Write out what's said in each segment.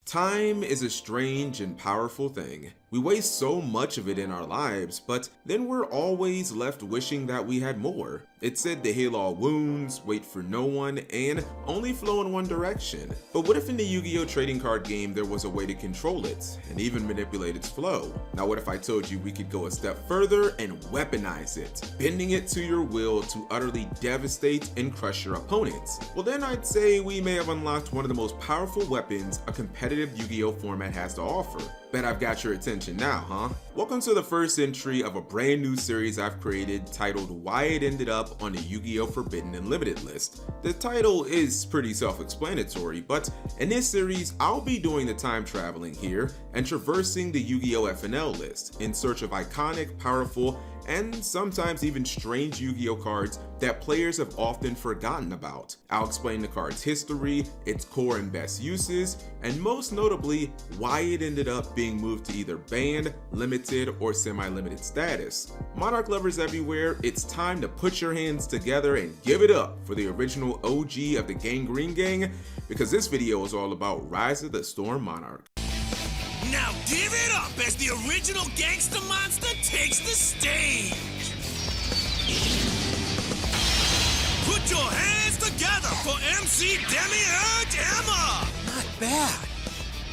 Time is a strange and powerful thing. We waste so much of it in our lives, but then we're always left wishing that we had more. It's said to heal all wounds, wait for no one, and only flow in one direction. But what if in the Yu-Gi-Oh trading card game there was a way to control it, and even manipulate its flow? Now what if I told you we could go a step further and weaponize it, bending it to your will to utterly devastate and crush your opponents? Well then I'd say we may have unlocked one of the most powerful weapons a competitive Yu-Gi-Oh format has to offer. Bet I've got your attention now, huh? Welcome to the first entry of a brand new series I've created titled Why It Ended Up on the Yu-Gi-Oh! Forbidden and Limited list. The title is pretty self-explanatory, but in this series I'll be doing the time traveling here and traversing the Yu-Gi-Oh! FNL list in search of iconic, powerful, and sometimes even strange Yu-Gi-Oh! Cards that players have often forgotten about. I'll explain the card's history, its core and best uses, and most notably, why it ended up being moved to either banned, limited, or semi-limited status. Monarch lovers everywhere, it's time to put your hands together and give it up for the original OG of the Gangrene Gang, because this video is all about Raiza the Storm Monarch. Now give it up as the original gangster monster takes the stage! Put your hands together for MC Demiurge Emma! Not bad.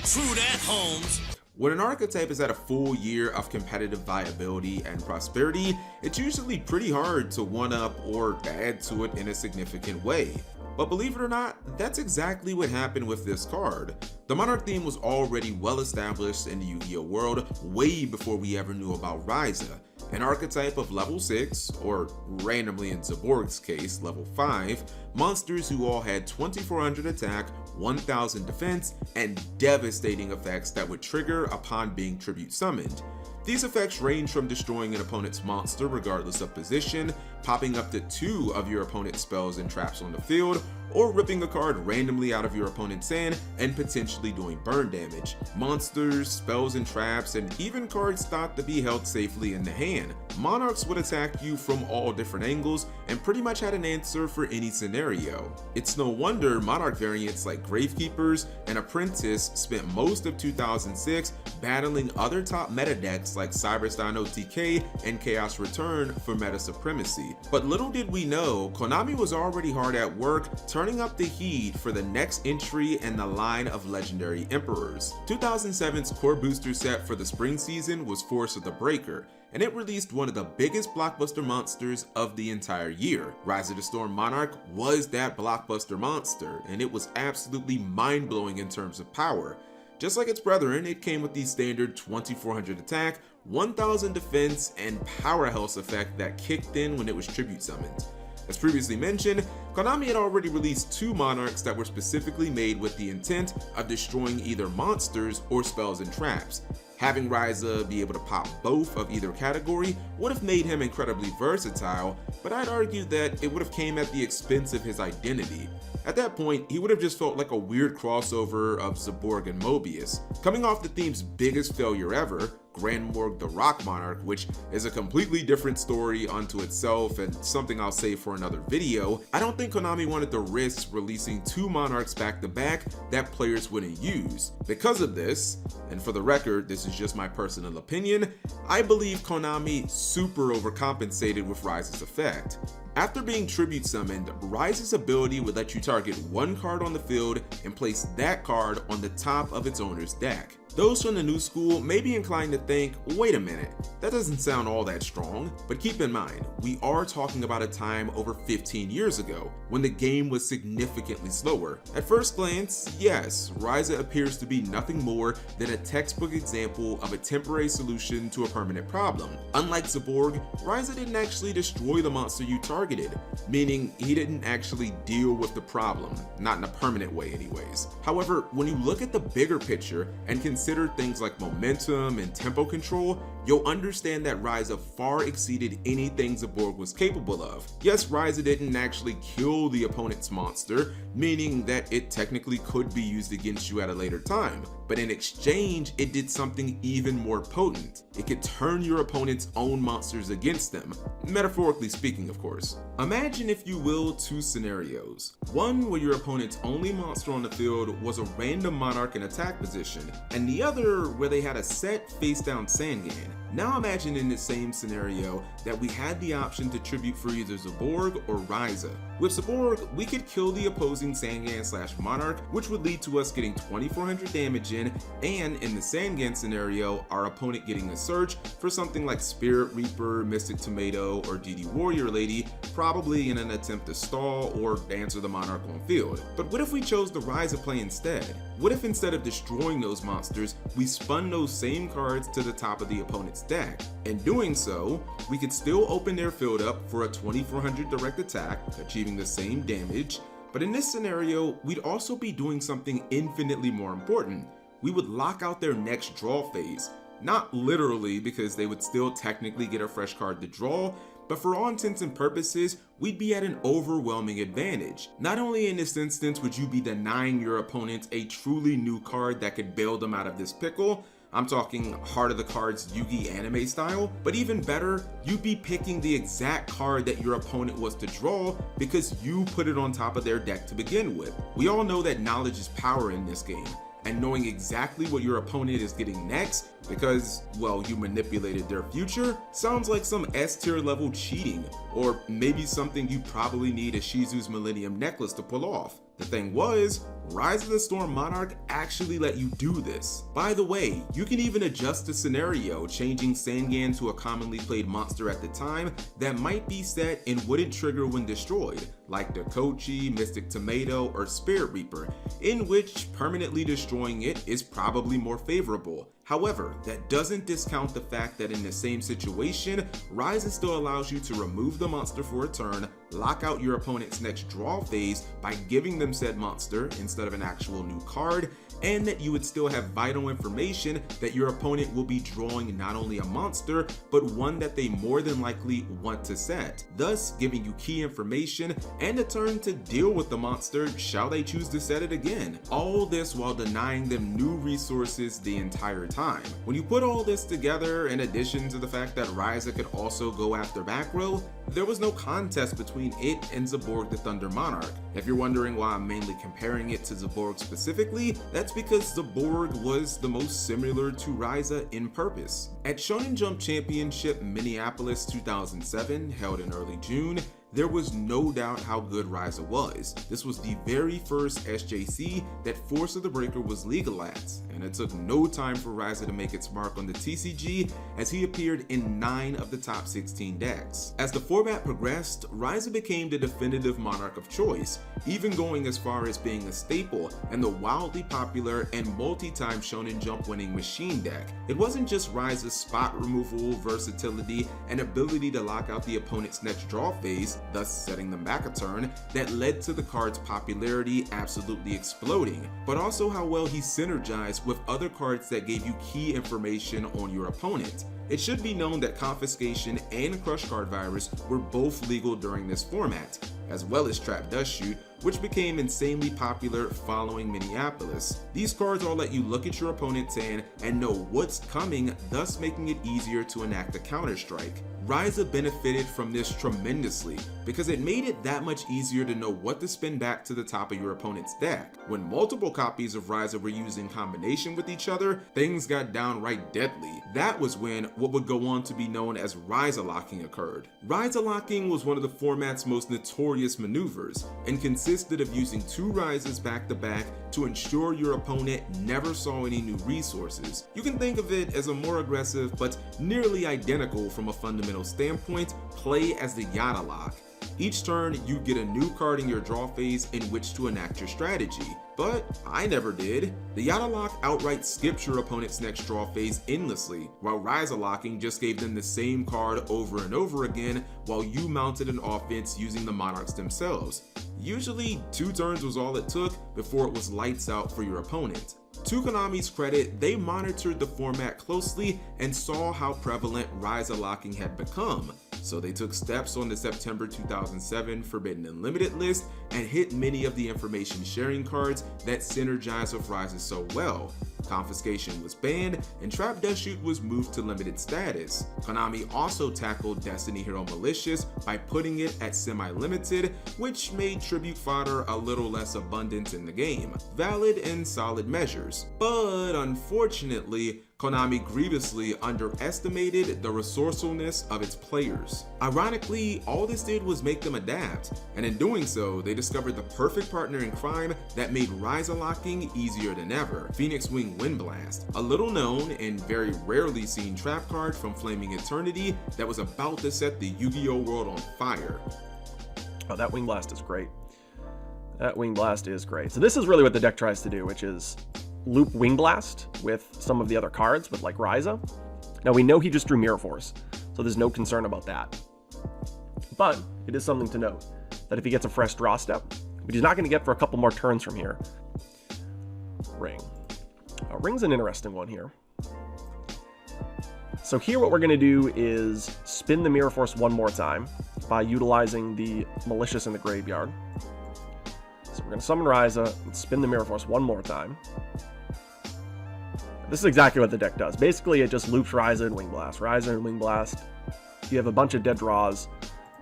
True that, Holmes. When an archetype is at a full year of competitive viability and prosperity, it's usually pretty hard to one-up or add to it in a significant way. But believe it or not, that's exactly what happened with this card. The Monarch theme was already well established in the Yu-Gi-Oh world way before we ever knew about Raiza, an archetype of level 6, or randomly in Zaborg's case, level 5, monsters who all had 2400 attack, 1000 defense, and devastating effects that would trigger upon being tribute summoned. These effects range from destroying an opponent's monster regardless of position, popping up to 2 of your opponent's spells and traps on the field, or ripping a card randomly out of your opponent's hand and potentially doing burn damage. Monsters, spells and traps, and even cards thought to be held safely in the hand. Monarchs would attack you from all different angles and pretty much had an answer for any scenario. It's no wonder Monarch variants like Gravekeepers and Apprentice spent most of 2006 battling other top meta decks like Cyberstein OTK and Chaos Return for meta supremacy. But little did we know, Konami was already hard at work turning up the heat for the next entry in the line of legendary emperors. 2007's core booster set for the spring season was Force of the Breaker, and it released one of the biggest blockbuster monsters of the entire year. Raiza the Storm Monarch was that blockbuster monster, and it was absolutely mind-blowing in terms of power. Just like its brethren, it came with the standard 2400 attack, 1000 defense, and powerhouse effect that kicked in when it was tribute summoned. As previously mentioned, Konami had already released 2 Monarchs that were specifically made with the intent of destroying either monsters or spells and traps. Having Raiza be able to pop both of either category would have made him incredibly versatile, but I'd argue that it would have came at the expense of his identity. At that point, he would have just felt like a weird crossover of Zaborg and Mobius. Coming off the theme's biggest failure ever, Grand Morg the Rock Monarch, which is a completely different story unto itself and something I'll save for another video, I don't think Konami wanted to risk releasing 2 Monarchs back to back that players wouldn't use. Because of this, and for the record, this is just my personal opinion, I believe Konami super overcompensated with Raiza's effect. After being tribute summoned, Raiza's ability would let you target 1 card on the field and place that card on the top of its owner's deck. Those from the new school may be inclined to think, wait a minute, that doesn't sound all that strong, but keep in mind, we are talking about a time over 15 years ago, when the game was significantly slower. At first glance, yes, Raiza appears to be nothing more than a textbook example of a temporary solution to a permanent problem. Unlike Zaborg, Raiza didn't actually destroy the monster you targeted, meaning he didn't actually deal with the problem, not in a permanent way anyways. However, when you look at the bigger picture and consider things like momentum and tempo control, you'll understand that Raiza far exceeded anything Zaborg was capable of. Yes, Raiza didn't actually kill the opponent's monster, meaning that it technically could be used against you at a later time, but in exchange, it did something even more potent. It could turn your opponent's own monsters against them, metaphorically speaking, of course. Imagine, if you will, two scenarios. One where your opponent's only monster on the field was a random Monarch in attack position, and the other where they had a set face-down Sangan. Now imagine in the same scenario that we had the option to tribute for either Zaborg or Raiza. With Zaborg, we could kill the opposing Sangan/Monarch, which would lead to us getting 2400 damage in, and in the Sangan scenario, our opponent getting a search for something like Spirit Reaper, Mystic Tomato, or DD Warrior Lady, probably in an attempt to stall or answer the Monarch on field. But what if we chose the Raiza play instead? What if instead of destroying those monsters, we spun those same cards to the top of the opponent's deck? In doing so, we could still open their field up for a 2400 direct attack, achieving the same damage, but in this scenario, we'd also be doing something infinitely more important. We would lock out their next draw phase. Not literally, because they would still technically get a fresh card to draw, but for all intents and purposes, we'd be at an overwhelming advantage. Not only in this instance would you be denying your opponent a truly new card that could bail them out of this pickle, I'm talking Heart of the Cards Yu-Gi anime style, but even better, you'd be picking the exact card that your opponent was to draw because you put it on top of their deck to begin with. We all know that knowledge is power in this game, and knowing exactly what your opponent is getting next because, well, you manipulated their future, sounds like some S-tier level cheating, or maybe something you probably need a Shizu's Millennium Necklace to pull off. The thing was, Rise of the Storm Monarch actually let you do this. By the way, you can even adjust the scenario, changing Sangan to a commonly played monster at the time that might be set and wouldn't trigger when destroyed, like Dakochi, Mystic Tomato, or Spirit Reaper, in which permanently destroying it is probably more favorable. However, that doesn't discount the fact that in the same situation, Raiza still allows you to remove the monster for a turn, lock out your opponent's next draw phase by giving them said monster instead of an actual new card, and that you would still have vital information that your opponent will be drawing not only a monster, but one that they more than likely want to set, thus giving you key information and a turn to deal with the monster shall they choose to set it again. All this while denying them new resources the entire time. When you put all this together, in addition to the fact that Raiza could also go after back row, there was no contest between it and Zaborg the Thunder Monarch. If you're wondering why I'm mainly comparing it to Zaborg specifically, that's because Zaborg was the most similar to Raiza in purpose. At Shonen Jump Championship Minneapolis 2007, held in early June, there was no doubt how good Raiza was. This was the very first SJC that Force of the Breaker was legal at, and it took no time for Raiza to make its mark on the TCG as he appeared in 9 of the top 16 decks. As the format progressed, Raiza became the definitive Monarch of choice, even going as far as being a staple in the wildly popular and multi-time Shonen Jump winning Machine deck. It wasn't just Raiza's spot removal, versatility, and ability to lock out the opponent's next draw phase, thus setting them back a turn, that led to the card's popularity absolutely exploding, but also how well he synergized with other cards that gave you key information on your opponent. It should be known that Confiscation and Crush Card Virus were both legal during this format, as well as Trap Dust Shoot, which became insanely popular following Minneapolis. These cards all let you look at your opponent's hand and know what's coming, thus making it easier to enact a counter-strike. Raiza benefited from this tremendously because it made it that much easier to know what to spin back to the top of your opponent's deck. When multiple copies of Raiza were used in combination with each other, things got downright deadly. That was when what would go on to be known as Raiza locking occurred. Raiza locking was one of the format's most notorious maneuvers and consisted of using 2 Raizas back to back to ensure your opponent never saw any new resources. You can think of it as a more aggressive but nearly identical from a fundamental standpoint play as the Yada lock. Each turn, you get a new card in your draw phase in which to enact your strategy. But I never did. The Yada lock outright skips your opponent's next draw phase endlessly, while Raiza locking just gave them the same card over and over again while you mounted an offense using the Monarchs themselves. Usually 2 turns was all it took before it was lights out for your opponent. To Konami's credit, they monitored the format closely and saw how prevalent Raiza locking had become, so they took steps on the September 2007 Forbidden Unlimited list and hit many of the information sharing cards that synergize with Raiza so well. Confiscation was banned, and Trap Dust Shoot was moved to limited status. Konami also tackled Destiny Hero Malicious by putting it at semi-limited, which made tribute fodder a little less abundant in the game. Valid and solid measures. But unfortunately, Konami grievously underestimated the resourcefulness of its players. Ironically, all this did was make them adapt, and in doing so, they discovered the perfect partner in crime that made Raiza locking easier than ever: Phoenix Wing Wind Blast, a little known and very rarely seen trap card from Flaming Eternity that was about to set the Yu-Gi-Oh world on fire. Oh, that Wing Blast is great. That Wing Blast is great. So this is really what the deck tries to do, which is loop Wing Blast with some of the other cards, with like Raiza. Now we know he just drew Mirror Force, so there's no concern about that. But it is something to note that if he gets a fresh draw step, which he's not going to get for a couple more turns from here. Ring. Ring's an interesting one here. So here what we're going to do is spin the Mirror Force one more time by utilizing the Malicious in the graveyard. So we're going to summon Raiza and spin the Mirror Force one more time. This is exactly what the deck does. Basically, it just loops Raiza and Wing Blast. Raiza and Wing Blast. You have a bunch of dead draws,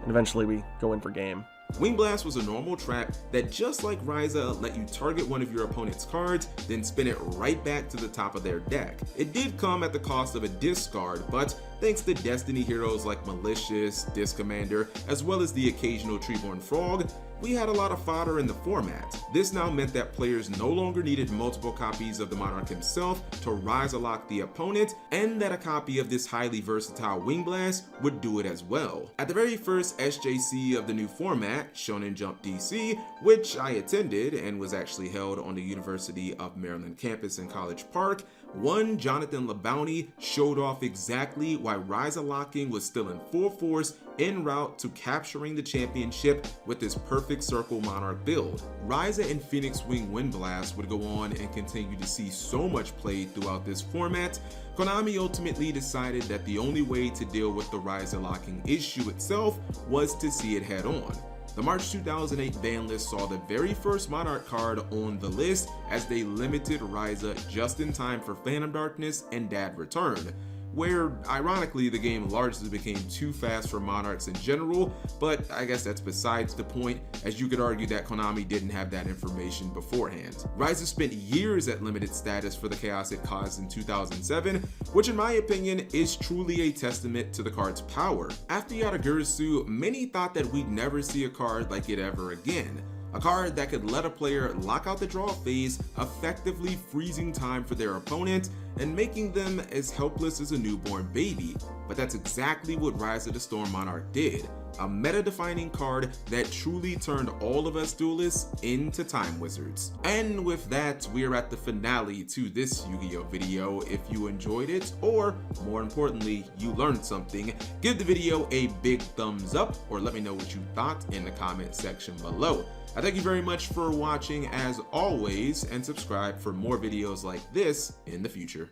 and eventually we go in for game. Wing Blast was a normal trap that, just like Raiza, let you target one of your opponent's cards, then spin it right back to the top of their deck. It did come at the cost of a discard, but thanks to Destiny heroes like Malicious, Disc Commander, as well as the occasional Treeborn Frog, we had a lot of fodder in the format. This now meant that players no longer needed multiple copies of the Monarch himself to Raiza lock the opponent, and that a copy of this highly versatile Wing Blast would do it as well. At the very first SJC of the new format, Shonen Jump DC, which I attended and was actually held on the University of Maryland campus in College Park, one Jonathan LeBounty showed off exactly why Raiza locking was still in full force en route to capturing the championship with this perfect circle Monarch build. Raiza and Phoenix Wing Wind Blast would go on and continue to see so much play throughout this format. Konami ultimately decided that the only way to deal with the Raiza locking issue itself was to see it head on. The March 2008 ban list saw the very first Monarch card on the list as they limited Raiza just in time for Phantom Darkness and Dad Return, where ironically the game largely became too fast for Monarchs in general, but I guess that's besides the point, as you could argue that Konami didn't have that information beforehand. Raiza spent years at limited status for the chaos it caused in 2007, which in my opinion is truly a testament to the card's power. After Yatagurisu, many thought that we'd never see a card like it ever again. A card that could let a player lock out the draw phase, effectively freezing time for their opponent and making them as helpless as a newborn baby. But that's exactly what Rise of the Storm Monarch did. A meta-defining card that truly turned all of us duelists into time wizards. And with that, we are at the finale to this Yu-Gi-Oh video. If you enjoyed it, or more importantly, you learned something, give the video a big thumbs up, or let me know what you thought in the comment section below. I thank you very much for watching as always, and subscribe for more videos like this in the future.